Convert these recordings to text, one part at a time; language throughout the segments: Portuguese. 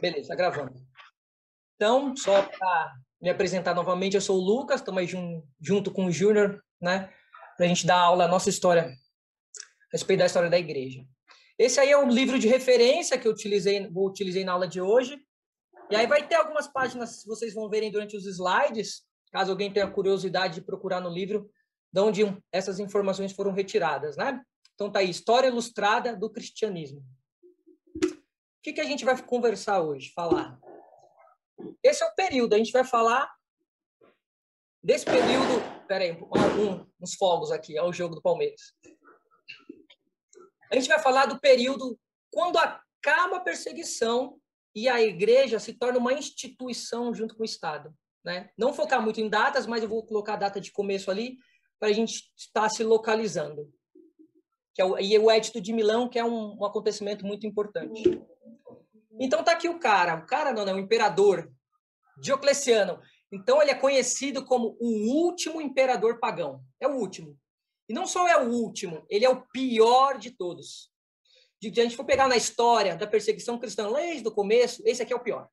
Beleza, gravando. Então, só para me apresentar novamente, eu sou o Lucas, estamos aí junto com o Júnior, né? Para a gente dar aula, a nossa história, a respeito da história da igreja. Esse aí é um livro de referência que eu utilizei na aula de hoje. E aí vai ter algumas páginas que vocês vão verem durante os slides, caso alguém tenha curiosidade de procurar no livro, de onde essas informações foram retiradas, né? Então tá aí, História Ilustrada do Cristianismo. O que a gente vai conversar hoje, falar? Esse é o período, a gente vai falar desse período... Peraí, uns fogos aqui, é o jogo do Palmeiras. A gente vai falar do período quando acaba a perseguição e a igreja se torna uma instituição junto com o Estado, né? Não focar muito em datas, mas eu vou colocar a data de começo ali para a gente estar se localizando. E o Edito de Milão, que é um acontecimento muito importante. Então tá aqui o cara não, né? O imperador Diocleciano. Então ele é conhecido como o último imperador pagão. É o último. E não só é o último, ele é o pior de todos. Se a gente for pegar na história da perseguição cristã desde o começo, esse aqui é o pior.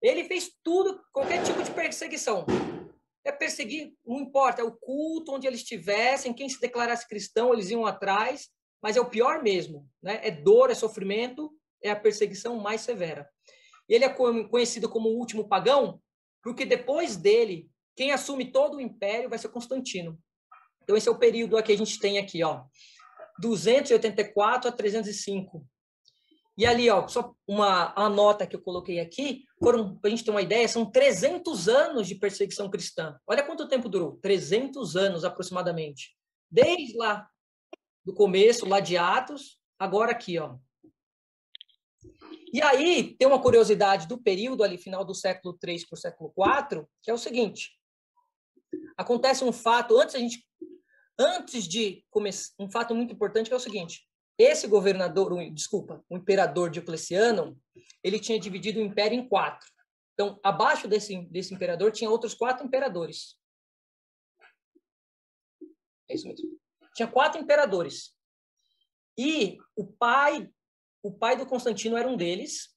Ele fez tudo, qualquer tipo de perseguição. É perseguir, não importa, é o culto onde eles estivessem, quem se declarasse cristão, eles iam atrás, mas é o pior mesmo, né? É dor, é sofrimento, é a perseguição mais severa. Ele é conhecido como o último pagão, porque depois dele, quem assume todo o império vai ser Constantino. Então esse é o período que a gente tem aqui, ó, 284 a 305. E ali, ó, só uma nota que eu coloquei aqui, para a gente ter uma ideia, são 300 anos de perseguição cristã. Olha quanto tempo durou, 300 anos aproximadamente. Desde lá do começo, lá de Atos, agora aqui, ó. E aí, tem uma curiosidade do período ali, final do século III para o século IV, que é o seguinte. Acontece um fato, antes de começar, um fato muito importante, que é o seguinte. Esse o imperador Diocleciano, ele tinha dividido o império em 4. Então, abaixo desse imperador, tinha outros 4 imperadores. É isso mesmo. Tinha 4 imperadores. E o pai do Constantino era um deles.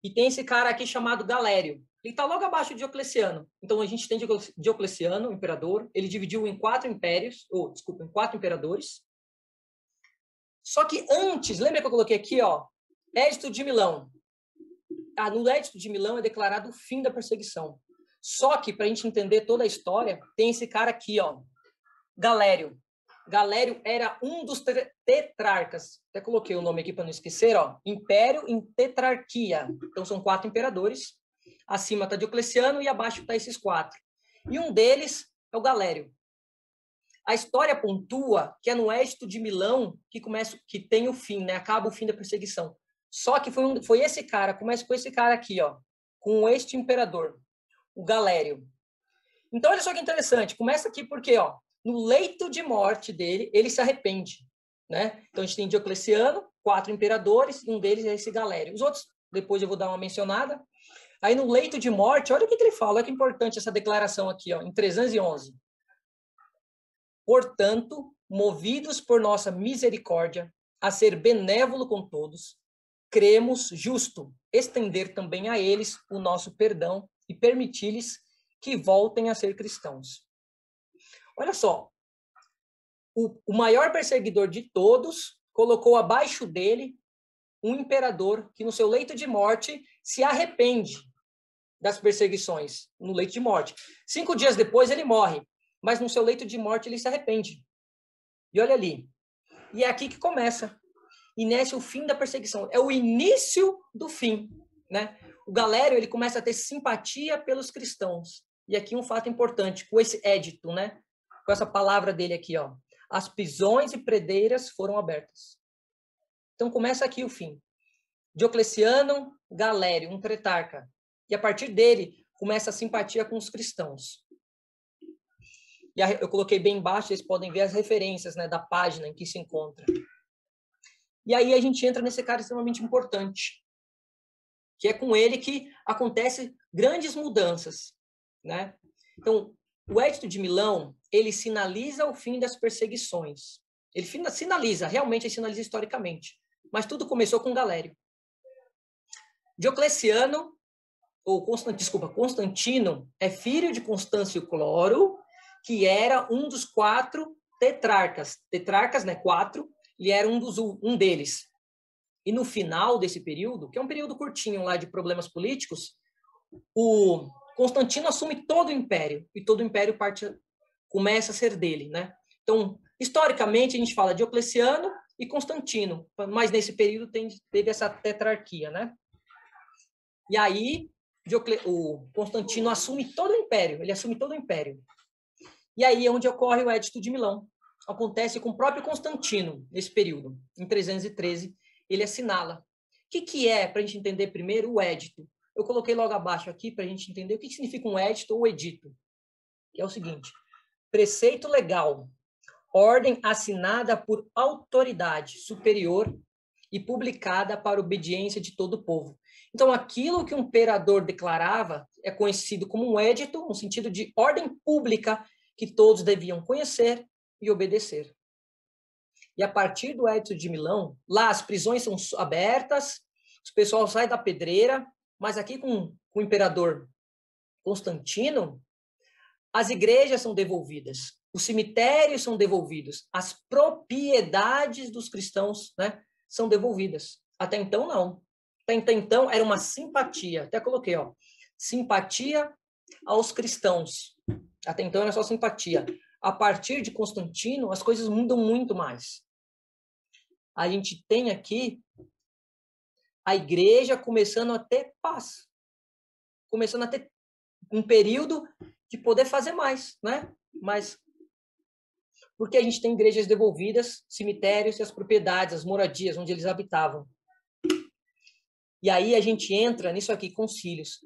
E tem esse cara aqui chamado Galério. Ele está logo abaixo de Diocleciano. Então, a gente tem Diocleciano, o imperador. Ele dividiu em 4 impérios, em 4 imperadores. Só que antes, lembra que eu coloquei aqui, ó, Edito de Milão. No Edito de Milão é declarado o fim da perseguição. Só que, para a gente entender toda a história, tem esse cara aqui, ó, Galério. Galério era um dos tetrarcas. Até coloquei o nome aqui para não esquecer, ó. Império em tetrarquia. Então são 4 imperadores. Acima está Diocleciano e abaixo está esses 4. E um deles é o Galério. A história pontua que é no Edito de Milão que tem o fim, né? Acaba o fim da perseguição. Só que foi esse cara, começa com esse cara aqui, ó, com este imperador, o Galério. Então olha só que interessante. Começa aqui porque, ó, no leito de morte dele, ele se arrepende, né? Então a gente tem Diocleciano, 4 imperadores, e um deles é esse Galério. Os outros, depois eu vou dar uma mencionada. Aí no leito de morte, olha o que ele fala, olha que importante essa declaração aqui, ó, em 311. Portanto, movidos por nossa misericórdia, a ser benévolo com todos, cremos justo estender também a eles o nosso perdão e permitir-lhes que voltem a ser cristãos. Olha só, o maior perseguidor de todos colocou abaixo dele um imperador que no seu leito de morte se arrepende das perseguições, no leito de morte. 5 dias depois ele morre, mas no seu leito de morte ele se arrepende. E olha ali. E é aqui que começa. E nesse o fim da perseguição. É o início do fim, né? O Galério, ele começa a ter simpatia pelos cristãos. E aqui um fato importante, com esse édito, né? Com essa palavra dele aqui, ó. As prisões e predeiras foram abertas. Então começa aqui o fim. Diocleciano, Galério, um tetrarca. E a partir dele começa a simpatia com os cristãos. E eu coloquei bem embaixo, vocês podem ver as referências, né, da página em que se encontra. E aí a gente entra nesse cara extremamente importante, que é com ele que acontecem grandes mudanças, né? Então, o Edito de Milão, ele sinaliza o fim das perseguições. Ele sinaliza, realmente ele sinaliza historicamente. Mas tudo começou com Galério. Diocleciano, ou Constantino, é filho de Constâncio Cloro, que era um dos 4 tetrarcas. Tetrarcas, né? 4, ele era um deles. E no final desse período, que é um período curtinho lá de problemas políticos, o Constantino assume todo o império, e todo o império começa a ser dele, né? Então, historicamente, a gente fala Diocleciano e Constantino, mas nesse período teve essa tetrarquia, né? E aí, o Constantino assume todo o império, ele assume todo o império. E aí é onde ocorre o Edito de Milão. Acontece com o próprio Constantino, nesse período, em 313, ele assinala. O que é, para a gente entender primeiro, o Edito? Eu coloquei logo abaixo aqui para a gente entender o que significa um edito ou edito. Que é o seguinte: preceito legal, ordem assinada por autoridade superior e publicada para obediência de todo o povo. Então, aquilo que um imperador declarava é conhecido como um edito, no sentido de ordem pública que todos deviam conhecer e obedecer. E a partir do Edito de Milão, lá as prisões são abertas, o pessoal sai da pedreira, mas aqui com o imperador Constantino, as igrejas são devolvidas, os cemitérios são devolvidos, as propriedades dos cristãos, né, são devolvidas. Até então, não. Até então, era uma simpatia. Até coloquei, ó, simpatia aos cristãos. Até então, era só simpatia. A partir de Constantino, as coisas mudam muito mais. A gente tem aqui a igreja começando a ter paz. Começando a ter um período de poder fazer mais, né? Mas porque a gente tem igrejas devolvidas, cemitérios e as propriedades, as moradias onde eles habitavam. E aí a gente entra nisso aqui, concílios.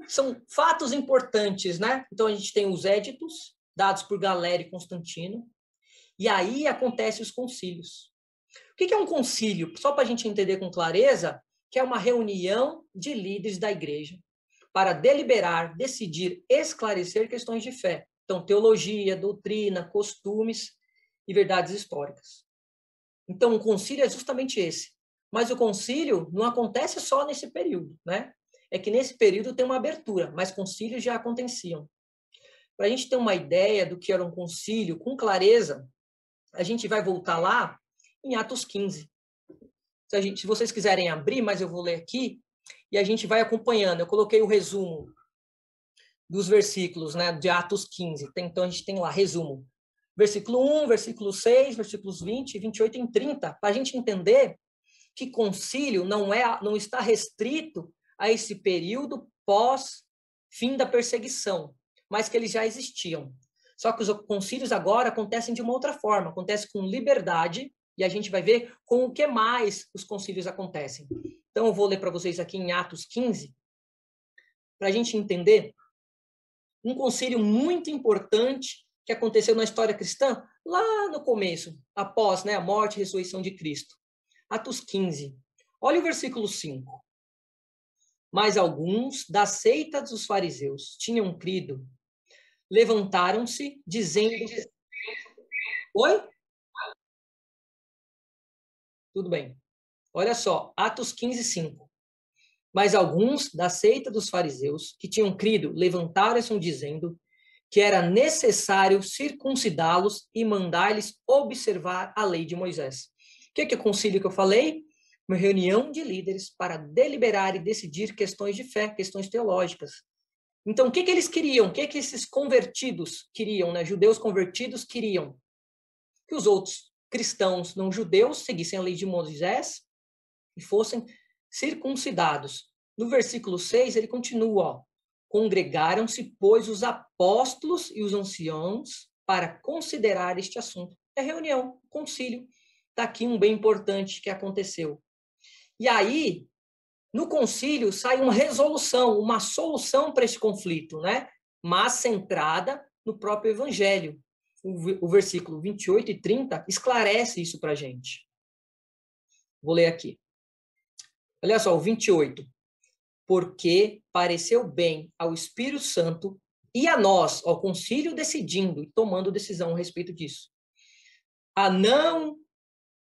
São fatos importantes, né? Então a gente tem os éditos dados por Galera e Constantino, e aí acontecem os concílios. O que é um concílio? Só para a gente entender com clareza, que é uma reunião de líderes da igreja para deliberar, decidir, esclarecer questões de fé. Então, teologia, doutrina, costumes e verdades históricas. Então, o concílio é justamente esse. Mas o concílio não acontece só nesse período, né? É que nesse período tem uma abertura, mas concílios já aconteciam. Para a gente ter uma ideia do que era um concílio com clareza, a gente vai voltar lá em Atos 15. Se vocês quiserem abrir, mas eu vou ler aqui, e a gente vai acompanhando. Eu coloquei o resumo dos versículos, né, de Atos 15. Então, a gente tem lá, resumo. Versículo 1, versículo 6, versículos 20, 28 e 30, para a gente entender que concílio não está restrito a esse período pós-fim da perseguição, mas que eles já existiam. Só que os concílios agora acontecem de uma outra forma, acontece com liberdade, e a gente vai ver com o que mais os concílios acontecem. Então, eu vou ler para vocês aqui em Atos 15, para a gente entender um concílio muito importante que aconteceu na história cristã, lá no começo, após, né, a morte e ressurreição de Cristo. Atos 15. Olha o versículo 5. Mas alguns da seita dos fariseus tinham crido, levantaram-se, dizendo... Oi? Tudo bem. Olha só, Atos 15, 5. Mas alguns da seita dos fariseus que tinham crido levantaram-se dizendo que era necessário circuncidá-los e mandar-lhes observar a lei de Moisés. O que é o concílio que eu falei? Uma reunião de líderes para deliberar e decidir questões de fé, questões teológicas. Então, o que eles queriam? O que esses convertidos queriam, né? Judeus convertidos queriam? Que os outros cristãos não judeus seguissem a lei de Moisés e fossem circuncidados. No versículo 6, ele continua, ó. Congregaram-se, pois, os apóstolos e os anciãos para considerar este assunto. É reunião, concílio. Está aqui um bem importante que aconteceu. E aí, no concílio, sai uma resolução, uma solução para esse conflito, né? Mas centrada no próprio evangelho. O versículo 28 e 30 esclarece isso para a gente. Vou ler aqui. Olha só, o 28. Porque pareceu bem ao Espírito Santo e a nós, ao concílio, decidindo e tomando decisão a respeito disso, a não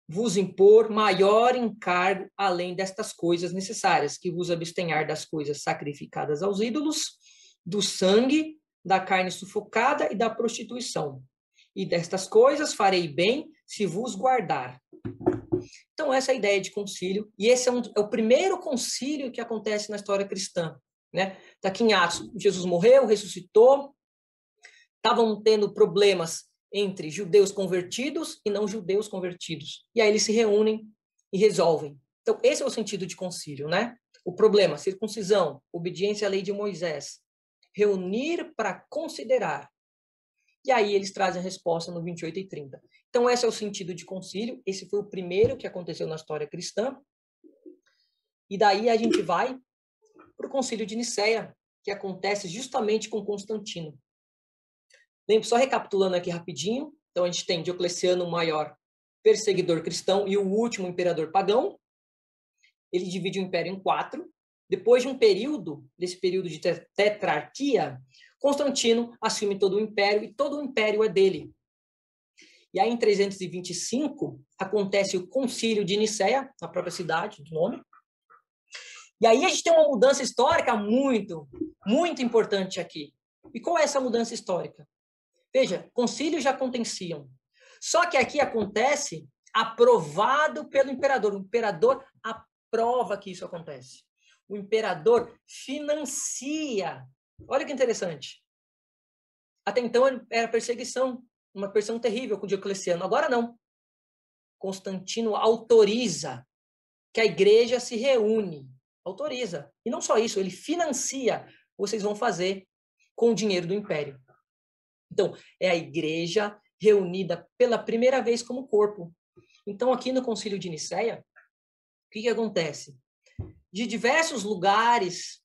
vos impor maior encargo além destas coisas necessárias, que vos abstenhar das coisas sacrificadas aos ídolos, do sangue, da carne sufocada e da prostituição. E destas coisas farei bem se vos guardar. Então, essa é a ideia de concílio, e esse é o primeiro concílio que acontece na história cristã. Né? Está aqui em Atos, Jesus morreu, ressuscitou, estavam tendo problemas entre judeus convertidos e não judeus convertidos. E aí eles se reúnem e resolvem. Então, esse é o sentido de concílio, né? O problema, circuncisão, obediência à lei de Moisés. Reunir para considerar. E aí eles trazem a resposta no 28 e 30. Então, esse é o sentido de concílio. Esse foi o primeiro que aconteceu na história cristã. E daí a gente vai para o concílio de Nicéia, que acontece justamente com Constantino. Só recapitulando aqui rapidinho. Então, a gente tem Diocleciano o maior, perseguidor cristão, e o último imperador pagão. Ele divide o império em 4. Depois de desse período de tetrarquia, Constantino assume todo o império, e todo o império é dele. E aí, em 325, acontece o concílio de Nicéia, na própria cidade do nome. E aí a gente tem uma mudança histórica muito, muito importante aqui. E qual é essa mudança histórica? Veja, concílios já aconteciam. Só que aqui acontece aprovado pelo imperador. O imperador aprova que isso acontece. O imperador financia. Olha que interessante. Até então era perseguição, uma perseguição terrível com Diocleciano. Agora não. Constantino autoriza que a igreja se reúne. Autoriza. E não só isso, ele financia. Vocês vão fazer com o dinheiro do império. Então, é a igreja reunida pela primeira vez como corpo. Então, aqui no Concílio de Nicéia, o que acontece? De diversos lugares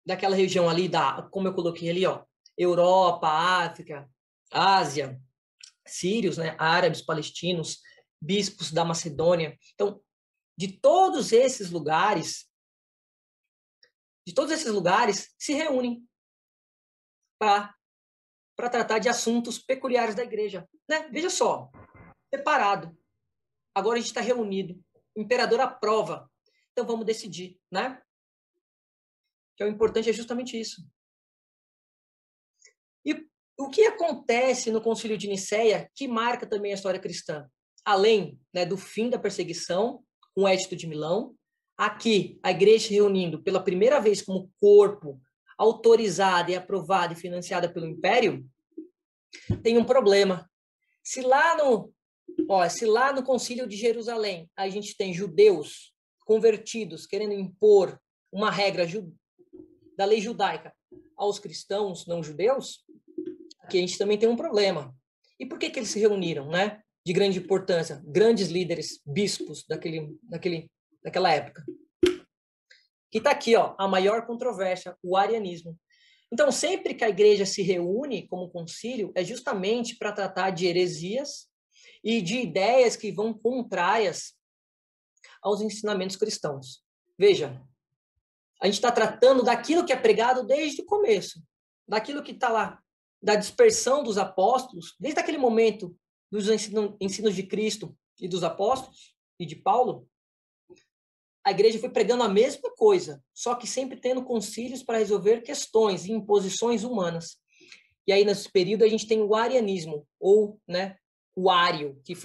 daquela região ali, como eu coloquei ali, ó, Europa, África, Ásia, sírios, né, árabes, palestinos, bispos da Macedônia. Então, de todos esses lugares se reúnem para tratar de assuntos peculiares da igreja. Né? Veja só, separado. Agora a gente está reunido. O imperador aprova. Então vamos decidir, né? Que é o importante é justamente isso. E o que acontece no Concílio de Nicéia que marca também a história cristã? Além, né, do fim da perseguição, com o Edito de Milão, aqui a igreja reunindo pela primeira vez como corpo, autorizada e aprovada e financiada pelo Império, tem um problema. Se lá no Concílio de Jerusalém a gente tem judeus convertidos querendo impor uma regra da lei judaica aos cristãos não judeus, aqui a gente também tem um problema. E por que eles se reuniram, né? De grande importância, grandes líderes, bispos daquela época. Que está aqui, ó, a maior controvérsia, o arianismo. Então, sempre que a igreja se reúne como concílio, é justamente para tratar de heresias e de ideias que vão contrárias aos ensinamentos cristãos. Veja, a gente está tratando daquilo que é pregado desde o começo, daquilo que está lá, da dispersão dos apóstolos, desde aquele momento dos ensinos de Cristo e dos apóstolos e de Paulo. A igreja foi pregando a mesma coisa, só que sempre tendo concílios para resolver questões e imposições humanas. E aí, nesse período, a gente tem o arianismo, ou, né, o ário, que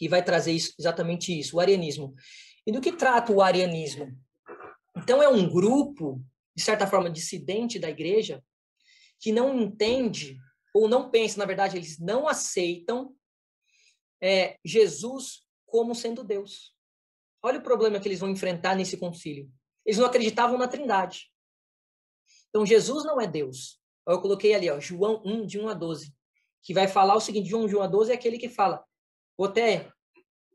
vai trazer exatamente isso, o arianismo. E do que trata o arianismo? Então, é um grupo, de certa forma, dissidente da igreja, que não entende, ou não pensa, na verdade, eles não aceitam Jesus como sendo Deus. Olha o problema que eles vão enfrentar nesse concílio. Eles não acreditavam na Trindade. Então, Jesus não é Deus. Eu coloquei ali, ó, João 1, de 1 a 12, que vai falar o seguinte, João 1 a 12 é aquele que fala. Vou até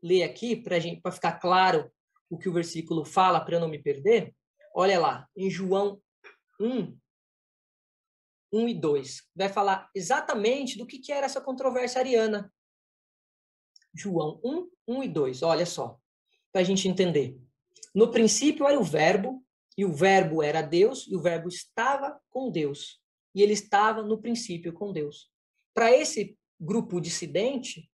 ler aqui para ficar claro o que o versículo fala, para eu não me perder. Olha lá, em João 1 e 2, vai falar exatamente do que era essa controvérsia ariana. João 1 e 2, olha só, para a gente entender. No princípio era o verbo, e o verbo era Deus, e o verbo estava com Deus. E ele estava no princípio com Deus. Para esse grupo dissidente,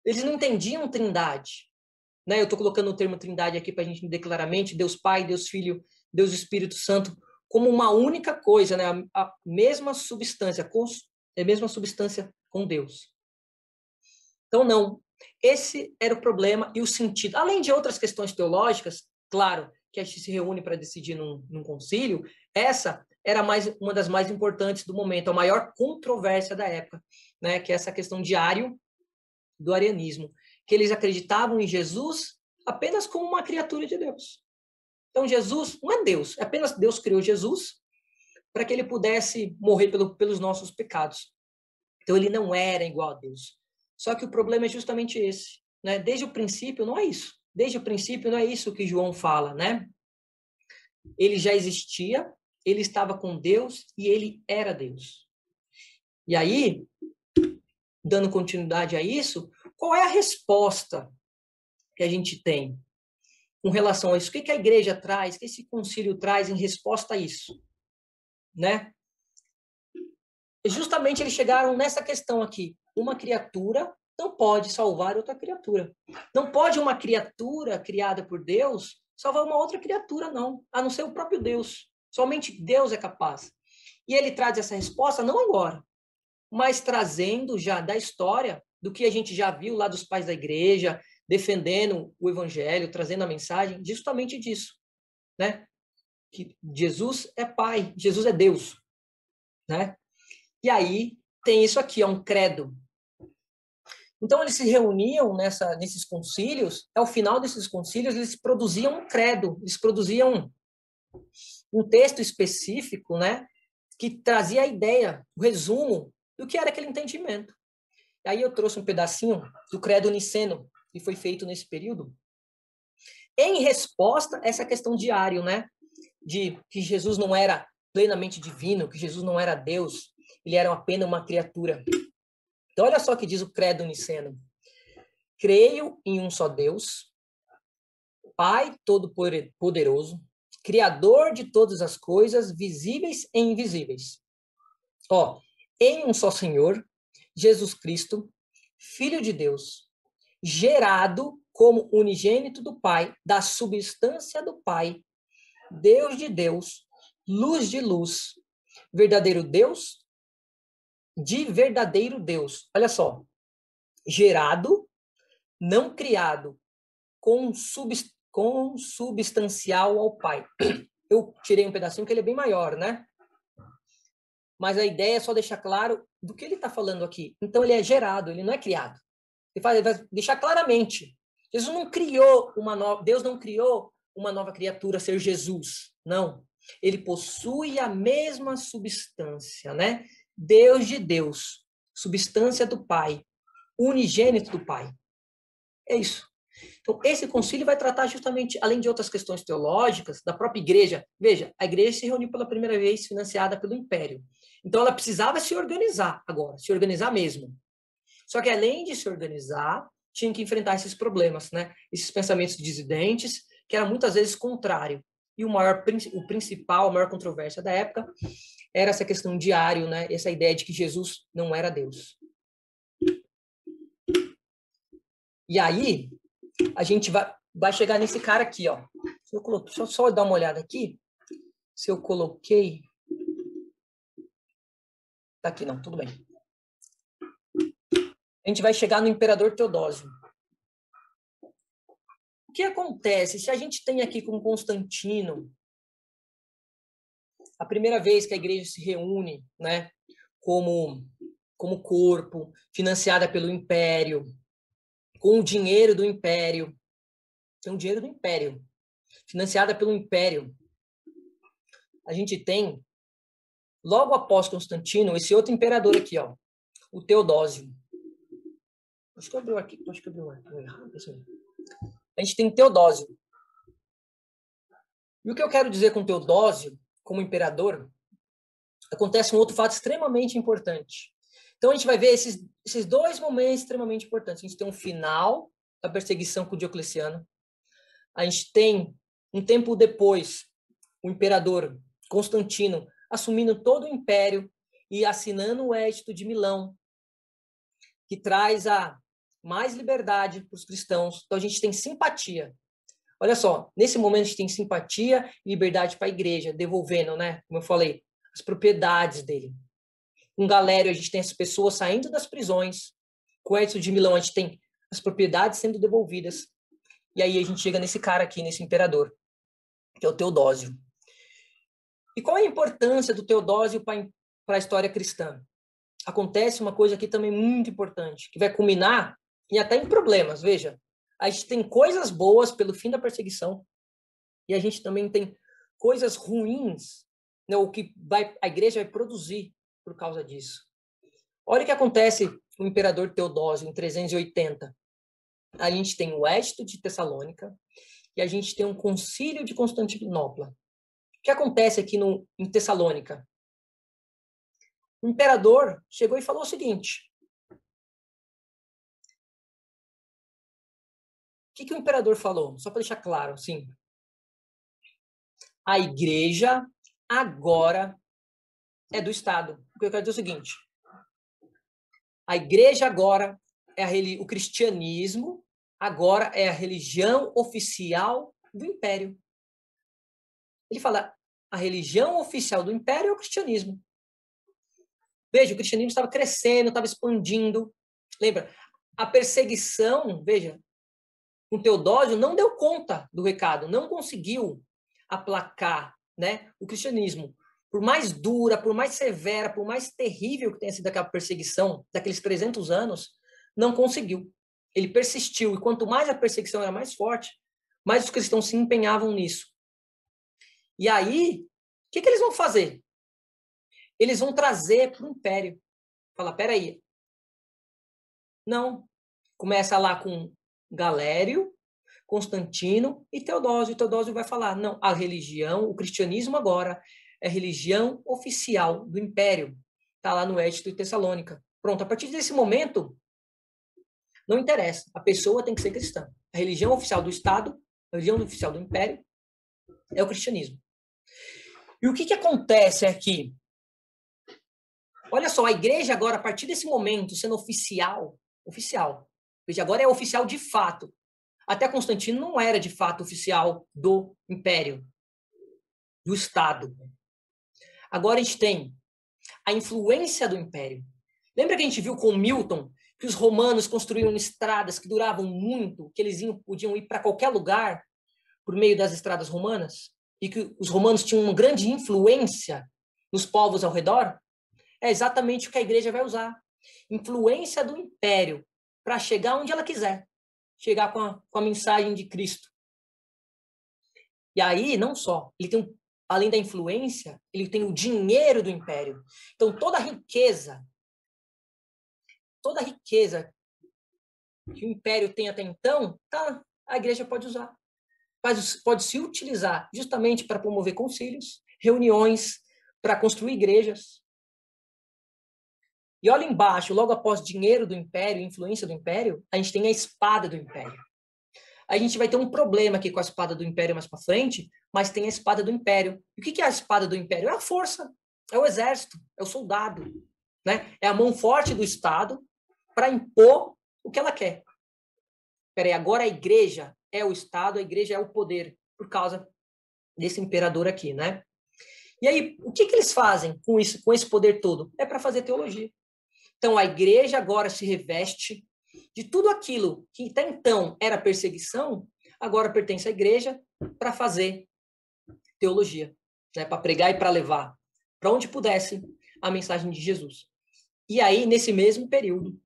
Eles não entendiam trindade. Né? Eu estou colocando o termo trindade aqui para a gente entender claramente, Deus Pai, Deus Filho, Deus Espírito Santo, como uma única coisa, né? A mesma substância, a mesma substância com Deus. Então, não. Esse era o problema e o sentido. Além de outras questões teológicas, claro, que a gente se reúne para decidir num concílio, essa era uma das mais importantes do momento, a maior controvérsia da época, né? Que é essa questão de Ário, do arianismo, que eles acreditavam em Jesus apenas como uma criatura de Deus. Então, Jesus não é Deus, é apenas Deus criou Jesus para que ele pudesse morrer pelos nossos pecados. Então, ele não era igual a Deus. Só que o problema é justamente esse, né? Desde o princípio, não é isso. Desde o princípio, não é isso que João fala, né? Ele já existia, ele estava com Deus e ele era Deus. E aí, dando continuidade a isso, qual é a resposta que a gente tem com relação a isso? O que a igreja traz, o que esse concílio traz em resposta a isso? Né? Justamente eles chegaram nessa questão aqui. Uma criatura não pode salvar outra criatura. Não pode uma criatura criada por Deus salvar uma outra criatura, não. A não ser o próprio Deus. Somente Deus é capaz. E ele traz essa resposta não agora, mas trazendo já da história, do que a gente já viu lá dos pais da igreja, defendendo o evangelho, trazendo a mensagem justamente disso, né? Que Jesus é Pai, Jesus é Deus, né? E aí tem isso aqui, é um credo. Então eles se reuniam nesses concílios, ao final desses concílios eles produziam um credo, eles produziam um texto específico, né? Que trazia a ideia, o resumo do que era aquele entendimento. E aí eu trouxe um pedacinho do credo niceno, que foi feito nesse período, em resposta a essa questão de Ário, né? De que Jesus não era plenamente divino, que Jesus não era Deus, ele era apenas uma criatura. Então, olha só o que diz o credo niceno. Creio em um só Deus, Pai todo-poderoso, Criador de todas as coisas, visíveis e invisíveis. Ó, em um só Senhor, Jesus Cristo, Filho de Deus, gerado como unigênito do Pai, da substância do Pai, Deus de Deus, luz de luz, verdadeiro Deus de verdadeiro Deus. Olha só, gerado, não criado, consubstancial ao Pai. Eu tirei um pedacinho que ele é bem maior, né? Mas a ideia é só deixar claro do que ele está falando aqui. Então, ele é gerado, ele não é criado. Ele vai deixar claramente. Jesus não criou uma nova, Deus não criou uma nova criatura ser Jesus. Não. Ele possui a mesma substância, né? Deus de Deus, substância do Pai, unigênito do Pai. É isso. Então, esse concílio vai tratar justamente, além de outras questões teológicas, da própria igreja. Veja, a igreja se reuniu pela primeira vez financiada pelo Império. Então, ela precisava se organizar agora, se organizar mesmo. Só que, além de se organizar, tinha que enfrentar esses problemas, né? Esses pensamentos dissidentes, que era muitas vezes contrário. E o principal, a maior controvérsia da época era essa questão de Ário, né? Essa ideia de que Jesus não era Deus. E aí, a gente vai chegar nesse cara aqui, ó. Deixa eu só dar uma olhada aqui. Se eu coloquei... Tá aqui, não, tudo bem. A gente vai chegar no imperador Teodósio. O que acontece? Se a gente tem aqui com Constantino, a primeira vez que a igreja se reúne, né, como corpo, financiada pelo Império, com o dinheiro do Império, tem o dinheiro do Império, financiada pelo Império, a gente tem, logo após Constantino, esse outro imperador aqui, ó, o Teodósio. Acho que abriu aqui, acho que abriu errado. A gente tem Teodósio. E o que eu quero dizer com Teodósio, como imperador, acontece um outro fato extremamente importante. Então, a gente vai ver esses dois momentos extremamente importantes. A gente tem um final da perseguição com Diocleciano. A gente tem, um tempo depois, o imperador Constantino assumindo todo o império e assinando o Edito de Milão, que traz a mais liberdade para os cristãos. Então, a gente tem simpatia. Olha só, nesse momento a gente tem simpatia e liberdade para a igreja, devolvendo, né? Como eu falei, as propriedades dele. Com Galério, a gente tem as pessoas saindo das prisões. Com Edson de Milão, a gente tem as propriedades sendo devolvidas. E aí a gente chega nesse cara aqui, nesse imperador, que é o Teodósio. E qual é a importância do Teodósio para a história cristã? Acontece uma coisa aqui também muito importante, que vai culminar e até em problemas. Veja, a gente tem coisas boas pelo fim da perseguição e a gente também tem coisas ruins, né, o que a igreja vai produzir por causa disso. Olha o que acontece com o imperador Teodósio em 380. A gente tem o Edito de Tessalônica e a gente tem um concílio de Constantinopla. O que acontece aqui em Tessalônica? O imperador chegou e falou o seguinte: o que o imperador falou? Só para deixar claro, sim. A igreja agora é do Estado. O que eu quero dizer é o seguinte: a igreja agora é o cristianismo agora é a religião oficial do império. Ele fala, a religião oficial do império é o cristianismo. Veja, o cristianismo estava crescendo, estava expandindo. Lembra? A perseguição, veja, com Teodósio não deu conta do recado, não conseguiu aplacar, né, o cristianismo. Por mais dura, por mais severa, por mais terrível que tenha sido aquela perseguição daqueles 300 anos, não conseguiu. Ele persistiu, e quanto mais a perseguição era mais forte, mais os cristãos se empenhavam nisso. E aí, o que eles vão fazer? Eles vão trazer para o império. Fala, peraí. Não. Começa lá com Galério, Constantino e Teodósio. Teodósio vai falar, não, a religião, o cristianismo agora é religião oficial do império. Está lá no Edito de Tessalônica. Pronto, a partir desse momento, não interessa. A pessoa tem que ser cristã. A religião oficial do Estado, a religião oficial do império, é o cristianismo. E o que acontece aqui? Olha só, a igreja agora, a partir desse momento, sendo oficial, veja, agora é oficial de fato. Até Constantino não era de fato oficial do império, do Estado. Agora a gente tem a influência do império. Lembra que a gente viu com Milton que os romanos construíram estradas que duravam muito, que eles podiam ir para qualquer lugar por meio das estradas romanas? E que os romanos tinham uma grande influência nos povos ao redor? É exatamente o que a igreja vai usar. Influência do império para chegar onde ela quiser. Chegar com a mensagem de Cristo. E aí, não só, ele tem, além da influência, ele tem o dinheiro do império. Então, toda a riqueza que o império tem até então, tá, a igreja pode usar. Pode se utilizar justamente para promover concílios, reuniões, para construir igrejas. E olha embaixo, logo após dinheiro do império, influência do império, a gente tem a espada do império. A gente vai ter um problema aqui com a espada do império mais para frente, mas tem a espada do império. E o que é a espada do império? É a força, é o exército, é o soldado, né? É a mão forte do Estado para impor o que ela quer. Peraí, agora a igreja é o Estado, a igreja é o poder, por causa desse imperador aqui, né? E aí, o que eles fazem com isso, com esse poder todo? É para fazer teologia. Então, a igreja agora se reveste de tudo aquilo que até então era perseguição, agora pertence à igreja para fazer teologia, né? Para pregar e para levar para onde pudesse a mensagem de Jesus. E aí, nesse mesmo período,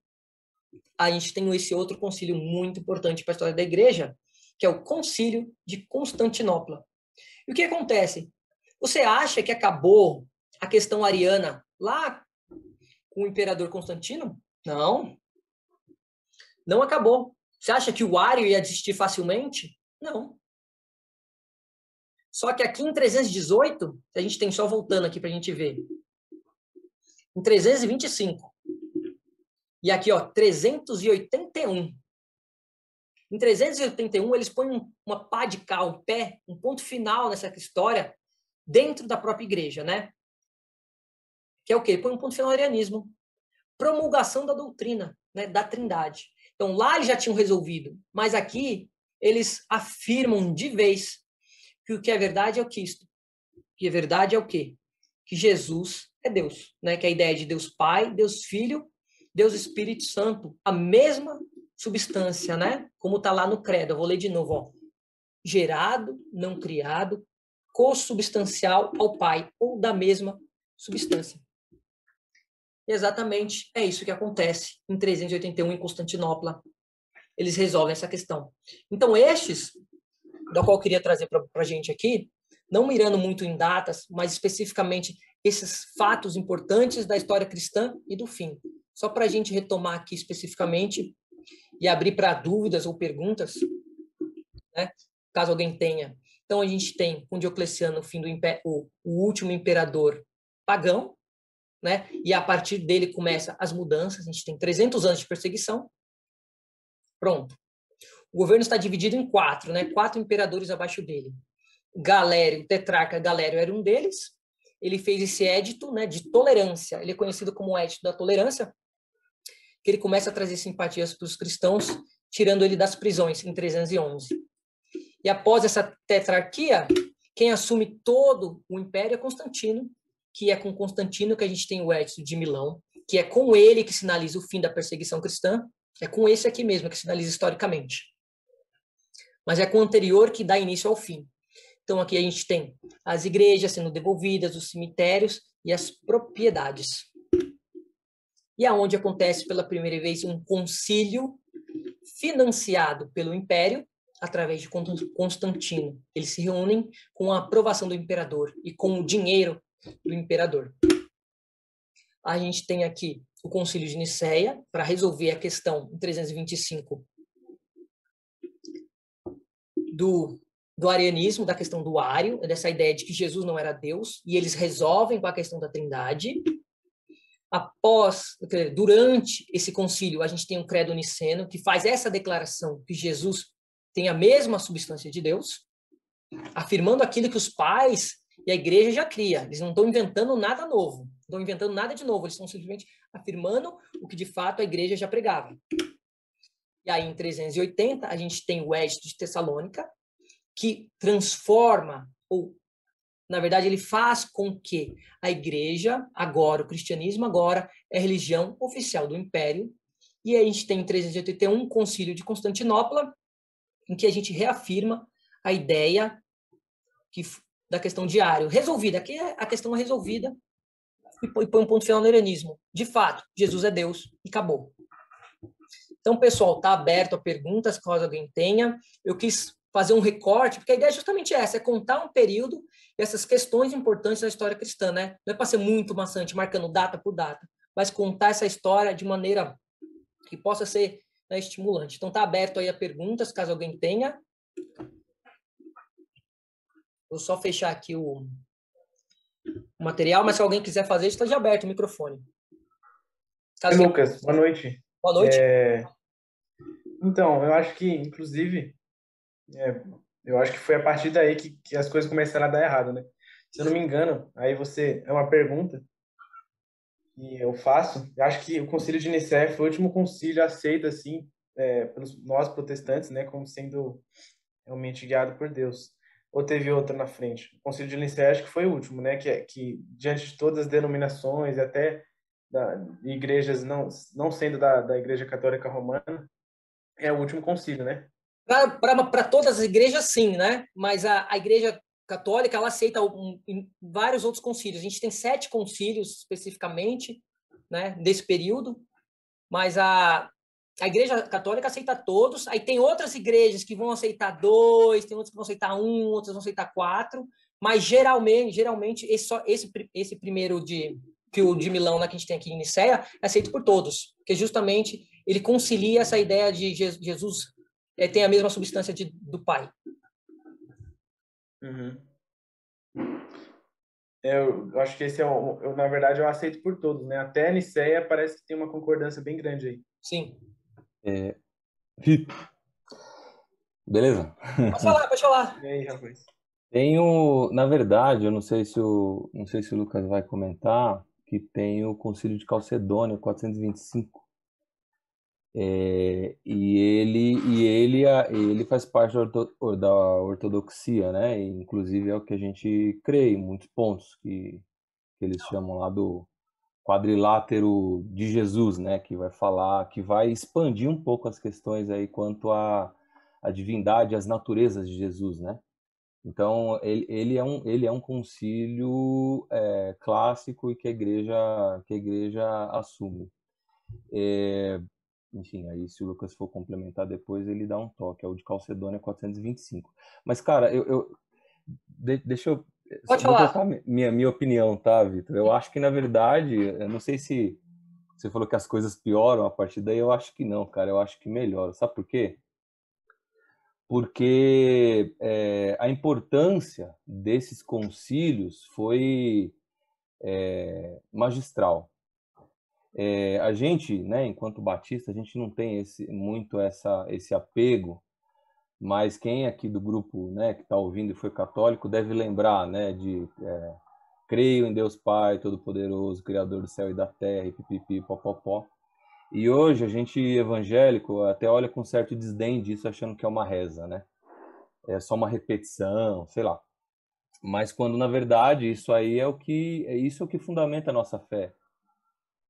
a gente tem esse outro concílio muito importante para a história da igreja, que é o Concílio de Constantinopla. E o que acontece? Você acha que acabou a questão ariana lá com o imperador Constantino? Não. Não acabou. Você acha que o Ario ia desistir facilmente? Não. Só que aqui em 318, a gente tem só voltando aqui para a gente ver. Em 325. E aqui, ó, 381. Em 381, eles põem uma pá de cal, um pé, um ponto final nessa história, dentro da própria igreja, né? Que é o quê? Põe um ponto final no arianismo. Promulgação da doutrina, né, da Trindade. Então, lá eles já tinham resolvido, mas aqui eles afirmam de vez que o que é verdade é o Cristo. Que é verdade é o quê? Que Jesus é Deus, né? Que é a ideia de Deus Pai, Deus Filho, Deus Espírito Santo, a mesma substância, né? Como está lá no credo. Eu vou ler de novo, ó. Gerado, não criado, consubstancial ao Pai, ou da mesma substância. E exatamente é isso que acontece em 381 em Constantinopla. Eles resolvem essa questão. Então, estes, da qual eu queria trazer para a gente aqui, não mirando muito em datas, mas especificamente esses fatos importantes da história cristã e do fim. Só para a gente retomar aqui especificamente e abrir para dúvidas ou perguntas, né? Caso alguém tenha. Então, a gente tem com Diocleciano o fim do o último imperador pagão, né? E a partir dele começa as mudanças. A gente tem 300 anos de perseguição. Pronto. O governo está dividido em 4, né? 4 imperadores abaixo dele. Galério, o tetrarca Galério era um deles. Ele fez esse édito, né, de tolerância. Ele é conhecido como o édito da tolerância, que ele começa a trazer simpatias para os cristãos, tirando ele das prisões em 311. E após essa tetrarquia, quem assume todo o império é Constantino, que é com Constantino que a gente tem o édito de Milão, que é com ele que sinaliza o fim da perseguição cristã. É com esse aqui mesmo que sinaliza historicamente. Mas é com o anterior que dá início ao fim. Então, aqui a gente tem as igrejas sendo devolvidas, os cemitérios e as propriedades. E aonde acontece pela primeira vez um concílio financiado pelo Império, através de Constantino. Eles se reúnem com a aprovação do imperador e com o dinheiro do imperador. A gente tem aqui o Concílio de Nicéia, para resolver a questão em 325 do arianismo, da questão do ário, dessa ideia de que Jesus não era Deus, e eles resolvem com a questão da Trindade. Durante esse concílio, a gente tem o credo niceno, que faz essa declaração que Jesus tem a mesma substância de Deus, afirmando aquilo que os pais e a igreja já cria. Eles não estão inventando nada novo, não estão inventando nada de novo, eles estão simplesmente afirmando o que de fato a igreja já pregava. E aí, em 380, a gente tem o Édito de Tessalônica, que transforma, ou, na verdade, ele faz com que a igreja, agora, o cristianismo agora, é a religião oficial do Império. E aí a gente tem, em 381, o Concílio de Constantinopla, em que a gente reafirma a ideia da questão de ário. Resolvida, aqui a questão é resolvida, e põe um ponto final no arianismo. De fato, Jesus é Deus, e acabou. Então, pessoal, está aberto a perguntas, caso alguém tenha. Eu quis fazer um recorte, porque a ideia é justamente essa, é contar um período e essas questões importantes da história cristã, né? Não é para ser muito maçante, marcando data por data, mas contar essa história de maneira que possa ser, né, estimulante. Então, está aberto aí a perguntas, caso alguém tenha. Vou só fechar aqui o material, mas se alguém quiser fazer, esteja aberto o microfone. Oi, Lucas, boa noite. Boa noite. Então, eu acho que, inclusive, eu acho que foi a partir daí que as coisas começaram a dar errado, né? Se eu não me engano, aí é uma pergunta que eu faço. Eu acho que o Concílio de Nicéia foi o último concílio aceito, assim, pelos nós protestantes, né, como sendo realmente guiado por Deus. Ou teve outra na frente? O Concílio de Nicéia acho que foi o último, né, que diante de todas as denominações e até igrejas não sendo da Igreja Católica Romana, é o último concílio, né? Para todas as igrejas, sim, né? Mas a Igreja Católica, ela aceita vários outros concílios. A gente tem 7 concílios, especificamente, né, desse período, mas a Igreja Católica aceita todos. Aí tem outras igrejas que vão aceitar 2, tem outras que vão aceitar 1, outras vão aceitar 4, mas geralmente esse primeiro que o de Milão, né, que a gente tem aqui em Nicéia, é aceito por todos, porque justamente ele concilia essa ideia de Jesus tem a mesma substância do Pai. Uhum. Eu acho que esse na verdade, eu aceito por todos, né? Até a Nicéia parece que tem uma concordância bem grande aí. Sim. Beleza? Pode falar. E aí, rapaz? Tenho, na verdade, eu não sei se o Lucas vai comentar, que tem o Concílio de Calcedônia, 425. E ele faz parte da ortodoxia, né? E, inclusive é o que a gente crê em muitos pontos que eles chamam lá do quadrilátero de Jesus, né? Que vai falar, que vai expandir um pouco as questões aí quanto à divindade, às naturezas de Jesus, né? Então ele é um concílio clássico e que a igreja assume. É, enfim, aí se o Lucas for complementar depois, ele dá um toque. É o de Calcedônia 425. Mas, cara, deixa eu. Pode Vou colocar falar. minha opinião, tá, Vitor? Eu acho que, na verdade, eu não sei se você falou que as coisas pioram a partir daí, eu acho que não, cara. Eu acho que melhora. Sabe por quê? Porque a importância desses concílios foi magistral. A gente, né, enquanto batista, a gente não tem esse apego, mas quem aqui do grupo, né, que está ouvindo e foi católico deve lembrar, né, de creio em Deus Pai Todo-Poderoso, Criador do céu e da terra, e pipipi, popopó. E hoje a gente evangélico até olha com certo desdém disso, achando que é uma reza, né? É só uma repetição, sei lá. Mas quando na verdade isso aí é o que fundamenta a nossa fé,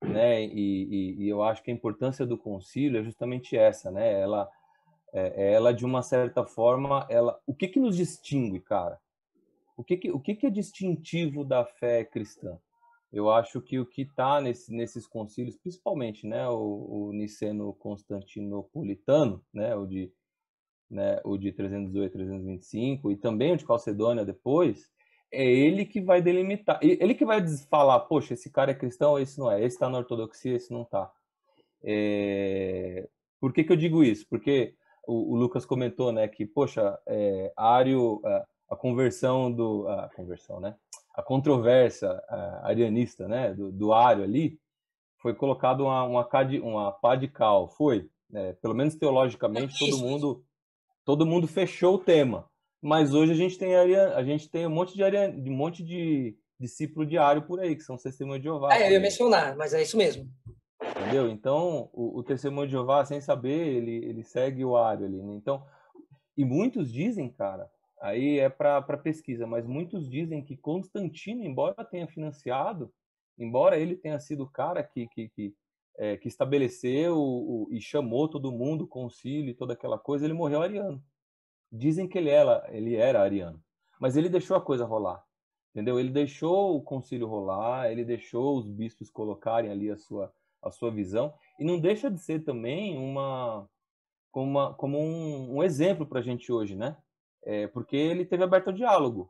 né? E eu acho que a importância do concílio é justamente essa, né? Ela de uma certa forma, o que nos distingue, cara? O que é distintivo da fé cristã? Eu acho que o que está nesses concílios, principalmente, né, o niceno-constantinopolitano, o de 318, 325 e também o de Calcedônia depois, é ele que vai delimitar, ele que vai falar, poxa, esse cara é cristão, esse não é, esse está na ortodoxia, esse não está. Por que eu digo isso? Porque o Lucas comentou, né, que, poxa, Ário, a conversão a conversão, né? A controvérsia arianista, né, do Ário ali, foi colocado uma pá de cal, foi, né, pelo menos teologicamente, todo Isso, isso. mundo todo mundo fechou o tema. Mas hoje a gente tem um monte de discípulo de Ário por aí, que são testemunhas de Jeová, Eu por ia exemplo. mencionar, mas é isso mesmo. Entendeu? Então, o testemunho de Jeová, sem saber, ele segue o Ário ali, né? Então, e muitos dizem, cara, aí é para pesquisa, mas muitos dizem que Constantino, embora tenha financiado, embora ele tenha sido o cara que estabeleceu e chamou todo mundo, o concílio e toda aquela coisa, ele morreu ariano. Dizem que ele era ariano, mas ele deixou a coisa rolar, entendeu? Ele deixou o concílio rolar, ele deixou os bispos colocarem ali a sua visão, e não deixa de ser também como um exemplo para a gente hoje, né? Porque ele teve aberto ao diálogo.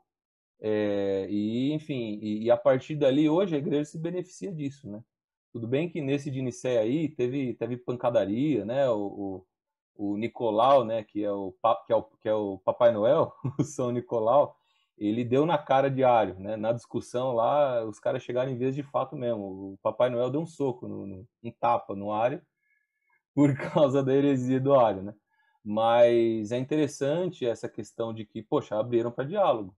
E, enfim, e a partir dali, hoje, a igreja se beneficia disso, né? Tudo bem que nesse de Nicéia aí teve pancadaria, né? O Nicolau, né, que é o Papai Noel, o São Nicolau, ele deu na cara de Ário, né? Na discussão lá, os caras chegaram em vez de fato mesmo. O Papai Noel deu um soco, um tapa no Ário, por causa da heresia do Ário, né? Mas é interessante essa questão de que, poxa, abriram para diálogo,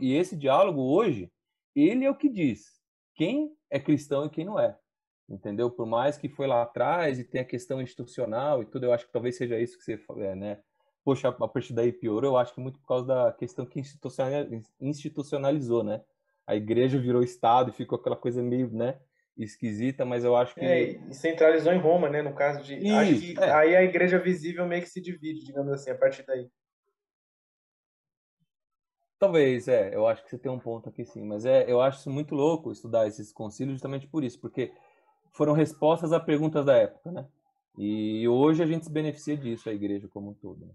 e esse diálogo hoje, ele é o que diz quem é cristão e quem não é, entendeu? Por mais que foi lá atrás e tem a questão institucional e tudo, eu acho que talvez seja isso que você, né? Poxa, a partir daí piorou, eu acho que muito por causa da questão que institucionalizou, né? A igreja virou Estado e ficou aquela coisa meio, né, esquisita, mas eu acho que E centralizou em Roma, né? No caso de. Acho isso, que aí a igreja visível meio que se divide, digamos assim, a partir daí. talvez, eu acho que você tem um ponto aqui sim, mas eu acho isso muito louco estudar esses concílios justamente por isso, porque foram respostas a perguntas da época, né? E hoje a gente se beneficia disso, a igreja como um todo, né?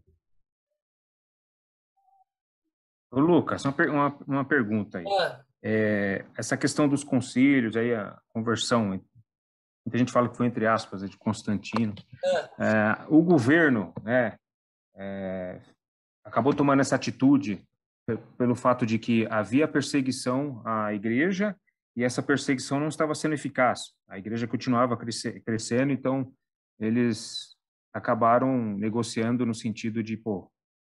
Ô, Lucas, uma pergunta aí. Ah, Essa questão dos concílios, aí a conversão, muita gente fala que foi entre aspas, de Constantino. ah. O governo, né, acabou tomando essa atitude pelo fato de que havia perseguição à igreja e essa perseguição não estava sendo eficaz. A igreja continuava crescendo, então eles acabaram negociando no sentido de, pô,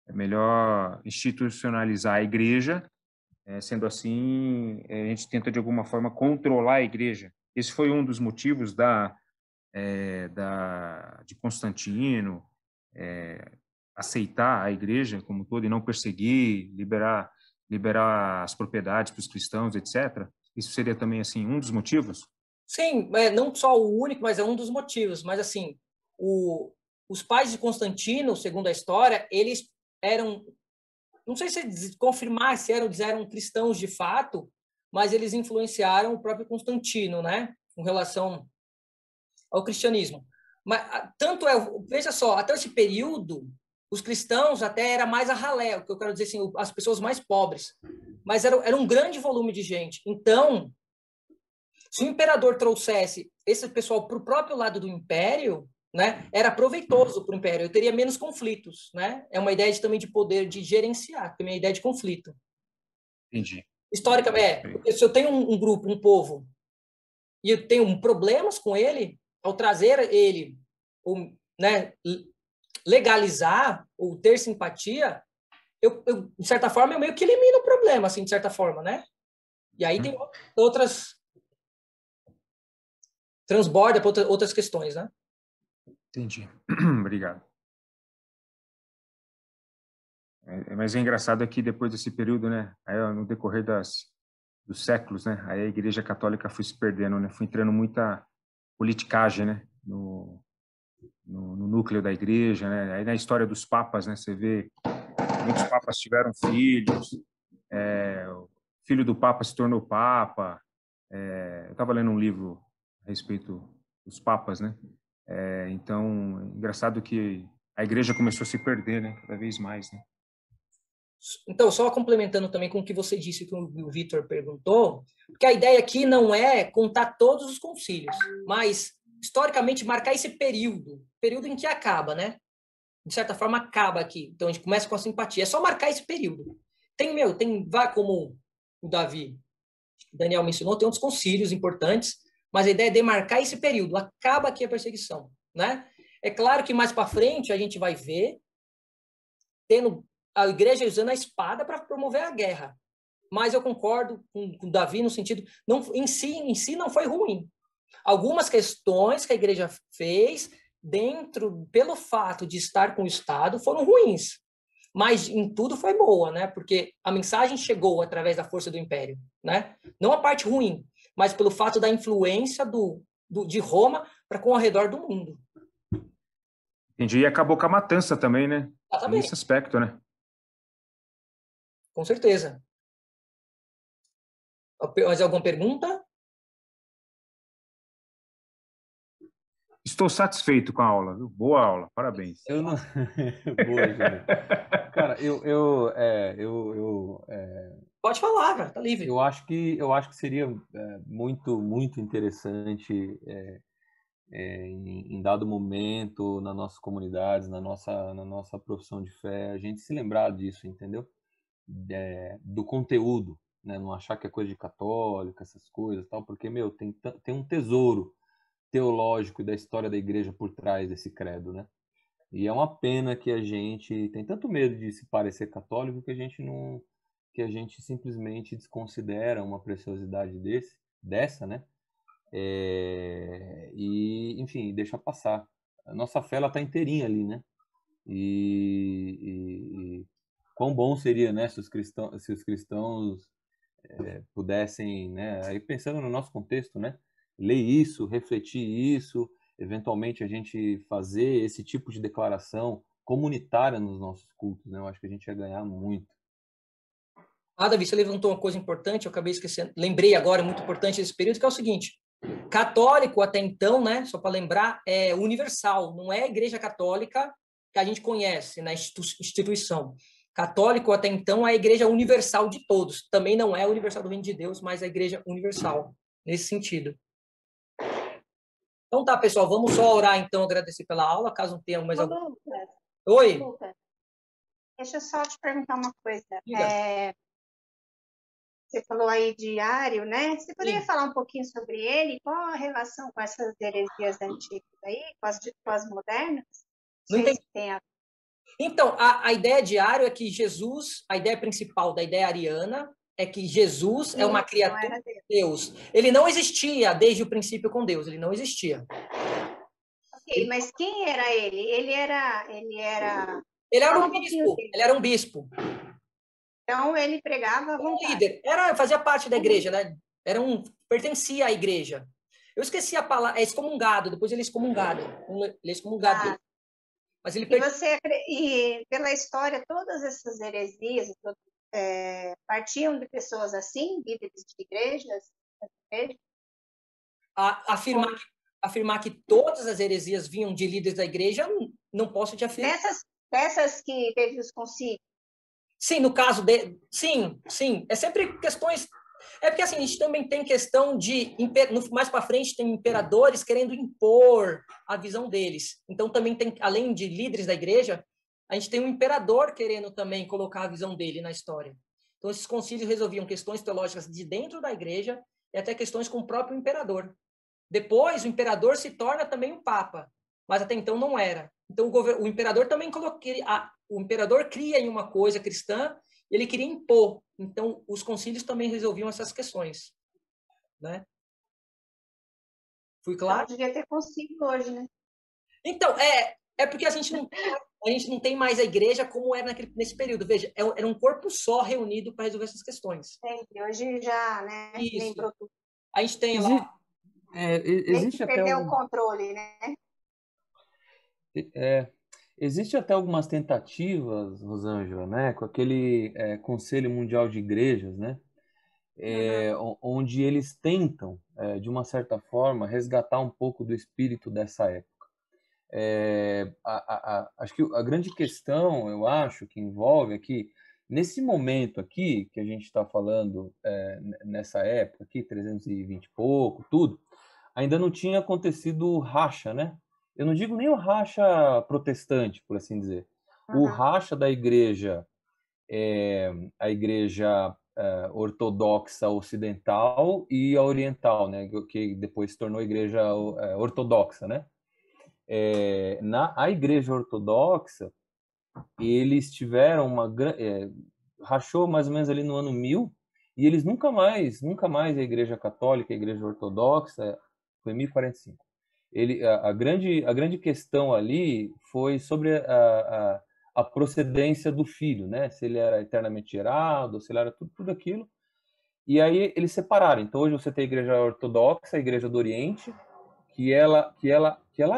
é melhor institucionalizar a igreja. Sendo assim, a gente tenta de alguma forma controlar a igreja. Esse foi um dos motivos de Constantino, aceitar a igreja como um todo e não perseguir, liberar as propriedades para os cristãos, etc. Isso seria também assim um dos motivos? Sim, não só o único, mas é um dos motivos. Mas assim, os pais de Constantino, segundo a história, eles eram, não sei se confirmar se eram cristãos de fato, mas eles influenciaram o próprio Constantino, né, com relação ao cristianismo. Mas tanto veja só, até esse período, os cristãos até era mais a ralé, o que eu quero dizer assim, as pessoas mais pobres, mas era um grande volume de gente. Então, se o imperador trouxesse esse pessoal para o próprio lado do império, né, era proveitoso para o império, eu teria menos conflitos, né? É uma ideia também de poder de gerenciar, também é uma ideia de conflito. Entendi. Historicamente, porque se eu tenho um grupo, um povo, e eu tenho problemas com ele, ao trazer ele, ou, né, legalizar ou ter simpatia, eu, de certa forma, eu meio que elimino o problema, assim, de certa forma, né? E aí tem outras transborda para outras questões, né? Entendi. Obrigado. Mas é engraçado é que depois desse período, né, aí, no decorrer dos séculos, né, aí a Igreja Católica foi se perdendo, né, foi entrando muita politicagem, né, no núcleo da Igreja, né, aí na história dos papas, né, você vê muitos papas tiveram filhos, o filho do papa se tornou papa. Eu estava lendo um livro a respeito dos papas, né, então engraçado que a Igreja começou a se perder, né, cada vez mais, né. Então, só complementando também com o que você disse, que o Vitor perguntou, porque a ideia aqui não é contar todos os concílios, mas, historicamente, marcar esse período em que acaba, né? De certa forma, acaba aqui. Então, a gente começa com a simpatia. É só marcar esse período. Vai como o Daniel mencionou, tem outros concílios importantes, mas a ideia é demarcar esse período. Acaba aqui a perseguição, né? É claro que mais para frente a gente vai ver tendo a igreja usando a espada para promover a guerra. Mas eu concordo com Davi no sentido, não, em si não foi ruim. Algumas questões que a igreja fez pelo fato de estar com o Estado, foram ruins. Mas em tudo foi boa, né? Porque a mensagem chegou através da força do império, né? Não a parte ruim, mas pelo fato da influência de Roma para com ao redor do mundo. Entendi. E acabou com a matança também, né? Exatamente. Nesse aspecto, né? Com certeza. Mais alguma pergunta? Estou satisfeito com a aula, viu? Boa aula, parabéns. Eu não... Boa, Júlio. Cara, Pode falar, cara, tá livre. Eu acho que seria muito, muito interessante em dado momento, nas nossas comunidades, na nossa profissão de fé, a gente se lembrar disso, entendeu? Do conteúdo, né? Não achar que é coisa de católico, essas coisas, tal, porque, meu, tem um tesouro teológico e da história da igreja por trás desse credo, né? E é uma pena que a gente tem tanto medo de se parecer católico que a gente simplesmente desconsidera uma preciosidade dessa, né? E, enfim, deixa passar. A nossa fé, ela tá inteirinha ali, né? E quão bom seria, né, se os cristãos pudessem, né, aí pensando no nosso contexto, né, ler isso, refletir isso, eventualmente a gente fazer esse tipo de declaração comunitária nos nossos cultos, né? Eu acho que a gente ia ganhar muito. Davi, você levantou uma coisa importante, eu acabei esquecendo, lembrei agora, muito importante desse período, que é o seguinte, católico até então, né, só para lembrar, é universal, não é a igreja católica que a gente conhece na instituição. Católico até então é a igreja universal de todos, também não é a universal do reino de Deus, mas a igreja universal, nesse sentido. Então tá, pessoal, vamos só orar então, agradecer pela aula, caso não tenha mais algum... Lucas, Oi? Lucas, deixa eu só te perguntar uma coisa. Você falou aí de Ário, né? Você poderia falar um pouquinho sobre ele? Qual a relação com essas heresias antigas aí, com as modernas? Não entendi. Tem a... Então, a ideia de Ário é que Jesus, a ideia principal da ideia ariana é que Jesus é uma criatura de Deus. Ele não existia desde o princípio com Deus, ele não existia. sei, mas quem era ele? Ele era Ele era Fala um um pouquinho bispo. dele. Ele era um bispo. Então ele pregava à Um vontade. líder. Fazia parte da igreja, né? Pertencia à igreja. Eu esqueci a palavra. É excomungado. Depois ele é excomungado. Ele é excomungado. Ah, Mas ele e pela história, todas essas heresias partiam de pessoas assim, líderes de igrejas? afirmar que todas as heresias vinham de líderes da igreja, não posso te afirmar. Dessas que teve os concílios? Sim, no caso de... Sim. É sempre questões... É porque assim, a gente também tem questão de... Mais para frente tem imperadores querendo impor a visão deles. Então também tem, além de líderes da igreja, a gente tem um imperador querendo também colocar a visão dele na história. Então esses concílios resolviam questões teológicas de dentro da igreja e até questões com o próprio imperador. Depois, o imperador se torna também um papa, mas até então não era. Então, o imperador também o imperador cria em uma coisa cristã, ele queria impor. Então, os concílios também resolviam essas questões, né? Fui claro? Então, devia ter concílio hoje, né? Então, é porque a gente não tem mais a igreja como era nesse período. Veja, era um corpo só reunido para resolver essas questões. Entendi. Hoje já, né? Isso. Lembrou tudo. A gente tem lá... existe até perdeu o controle, né? Existe até algumas tentativas, Rosângela, né, com aquele Conselho Mundial de Igrejas, né, onde eles tentam, de uma certa forma, resgatar um pouco do espírito dessa época. Acho que a grande questão, eu acho, que envolve aqui, nesse momento aqui, que a gente está falando, nessa época aqui, 320 e pouco, tudo, ainda não tinha acontecido o racha, né? Eu não digo nem o racha protestante, por assim dizer. O racha da igreja, a igreja ortodoxa ocidental e a oriental, né? Que depois se tornou a igreja ortodoxa, né? A igreja ortodoxa, eles tiveram rachou mais ou menos ali no ano 1000, e eles nunca mais a igreja católica, a igreja ortodoxa, foi 1045. A grande questão ali foi sobre a procedência do filho, né? Se ele era eternamente gerado, se ele era tudo aquilo. E aí eles separaram. Então hoje você tem a igreja ortodoxa, a igreja do Oriente, que ela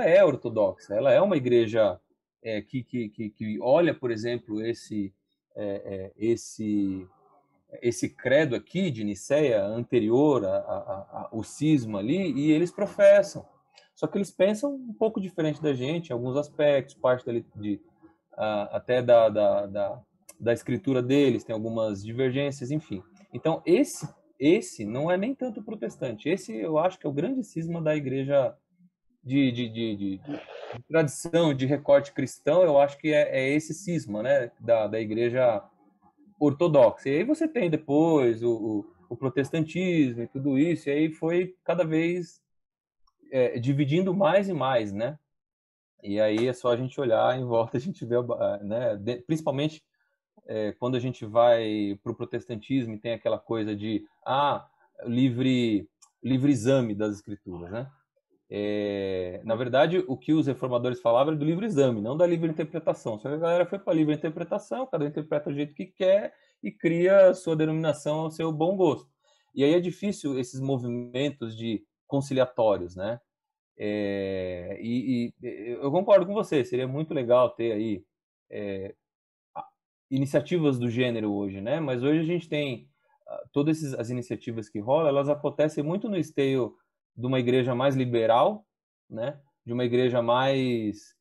é ortodoxa. Ela é uma igreja que olha, por exemplo, esse credo aqui de Nicéia, anterior ao cisma ali, e eles professam. Só que eles pensam um pouco diferente da gente em alguns aspectos, parte até da escritura deles, tem algumas divergências, enfim. Então, esse não é nem tanto protestante. Esse eu acho que é o grande cisma da igreja de tradição, de recorte cristão, eu acho que é esse cisma, né, da igreja ortodoxa. E aí você tem depois o protestantismo e tudo isso, e aí foi cada vez dividindo mais e mais, né? E aí é só a gente olhar em volta, a gente vê, né, principalmente quando a gente vai para o protestantismo e tem aquela coisa de livre exame das escrituras, né? Na verdade, o que os reformadores falavam era do livre exame, não da livre interpretação. Só que a galera foi para a livre interpretação, cada um interpreta do jeito que quer e cria a sua denominação ao seu bom gosto. E aí é difícil esses movimentos de conciliatórios, né? E eu concordo com você, seria muito legal ter aí iniciativas do gênero hoje, né? Mas hoje a gente tem todas as iniciativas que rolam, elas acontecem muito no esteio de uma igreja mais liberal, né? De uma igreja mais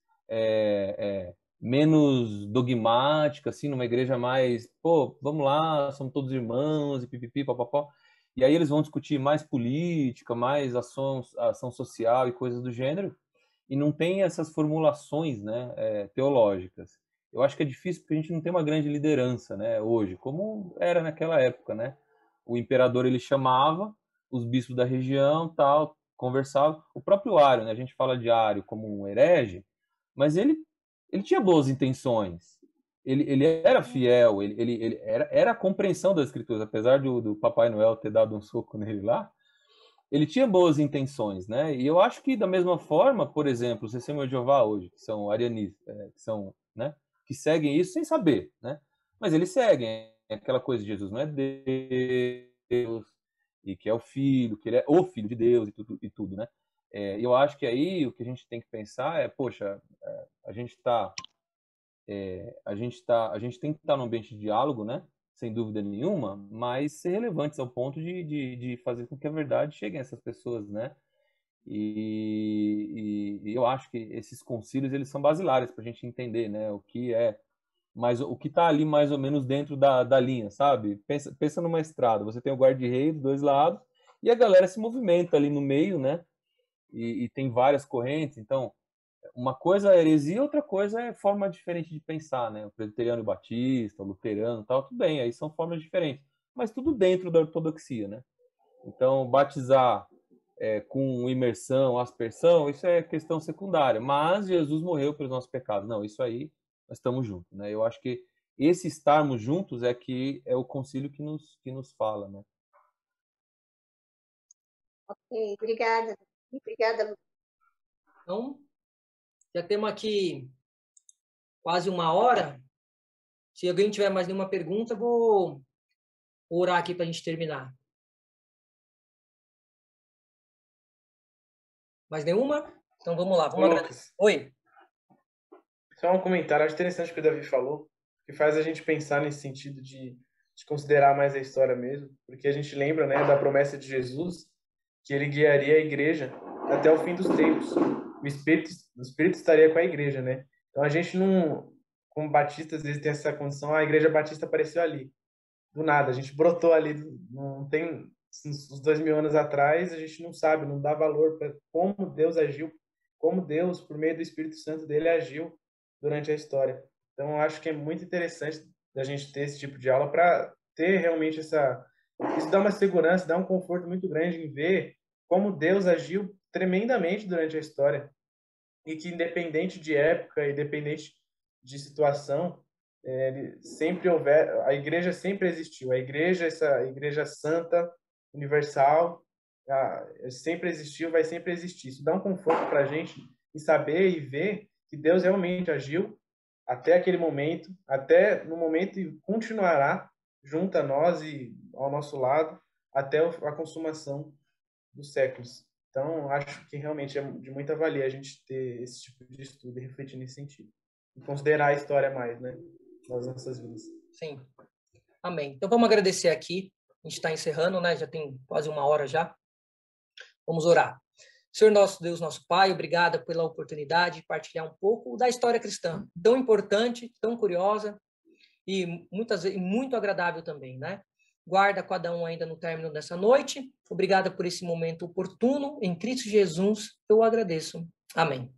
menos dogmática, assim, numa igreja mais, vamos lá, somos todos irmãos, e pipipi, papapó. E aí eles vão discutir mais política, mais ação social e coisas do gênero, e não tem essas formulações, né, teológicas. Eu acho que é difícil porque a gente não tem uma grande liderança, né, hoje, como era naquela época, né? O imperador, ele chamava os bispos da região, tal, conversava. O próprio Ário, né, a gente fala de Ário como um herege, mas ele tinha boas intenções. Ele era fiel, ele era a compreensão das escrituras, apesar do Papai Noel ter dado um soco nele lá, ele tinha boas intenções, né? E eu acho que da mesma forma, por exemplo, os Testemunhas de Jeová hoje, que são arianistas, que são, né, que seguem isso sem saber, né? Mas eles seguem aquela coisa de Jesus não é Deus e que é o Filho, que ele é o Filho de Deus e tudo, né? Eu acho que aí o que a gente tem que pensar é, poxa, a gente tem que estar num ambiente de diálogo, né? Sem dúvida nenhuma, mas ser relevantes ao ponto de fazer com que a verdade chegue a essas pessoas, né? E eu acho que esses concílios eles são basilares para a gente entender, né? O que é, mas o que está ali mais ou menos dentro da linha, sabe? Pensa numa estrada, você tem o guarda-reio dos dois lados e a galera se movimenta ali no meio, né? E tem várias correntes, então uma coisa é heresia, outra coisa é forma diferente de pensar, né? O presbiteriano e o batista, o luterano, tal, tudo bem, aí são formas diferentes, mas tudo dentro da ortodoxia, né? Então, batizar com imersão, aspersão, isso é questão secundária, mas Jesus morreu pelos nossos pecados. Não, isso aí nós estamos juntos, né? Eu acho que esse estarmos juntos é que é o concílio que nos fala, né? Ok, obrigada. Obrigada, Lu. Então, já temos aqui quase 1 hora. Se alguém tiver mais nenhuma pergunta, vou orar aqui para a gente terminar. Mais nenhuma? Então vamos lá. Vamos agradecer. Oi. Só um comentário, acho interessante o que o Davi falou, que faz a gente pensar nesse sentido de considerar mais a história mesmo, porque a gente lembra, né, da promessa de Jesus, que ele guiaria a igreja até o fim dos tempos. O Espírito estaria com a igreja, né? Então a gente não, como batista, às vezes tem essa condição, a igreja batista apareceu ali, do nada, a gente brotou ali, não tem, uns 2000 anos atrás, a gente não sabe, não dá valor para como Deus agiu, como Deus, por meio do Espírito Santo dele, agiu durante a história. Então, eu acho que é muito interessante da gente ter esse tipo de aula para ter realmente essa... Isso dá uma segurança, dá um conforto muito grande em ver como Deus agiu tremendamente durante a história e que, independente de época, independente de situação, sempre houver... A igreja sempre existiu. A igreja, essa igreja santa, universal, sempre existiu, vai sempre existir. Isso dá um conforto para a gente em saber e ver que Deus realmente agiu até aquele momento, até no momento e continuará junto a nós e ao nosso lado até a consumação dos séculos. Então, acho que realmente é de muita valia a gente ter esse tipo de estudo e refletir nesse sentido. E considerar a história mais, né, nas nossas vidas. Sim. Amém. Então vamos agradecer aqui. A gente está encerrando, né? Já tem quase 1 hora já. Vamos orar. Senhor nosso Deus, nosso Pai, obrigada pela oportunidade de partilhar um pouco da história cristã, tão importante, tão curiosa e muitas vezes muito agradável também, né? Guarda cada um ainda no término dessa noite. Obrigada por esse momento oportuno em Cristo Jesus. Eu agradeço. Amém.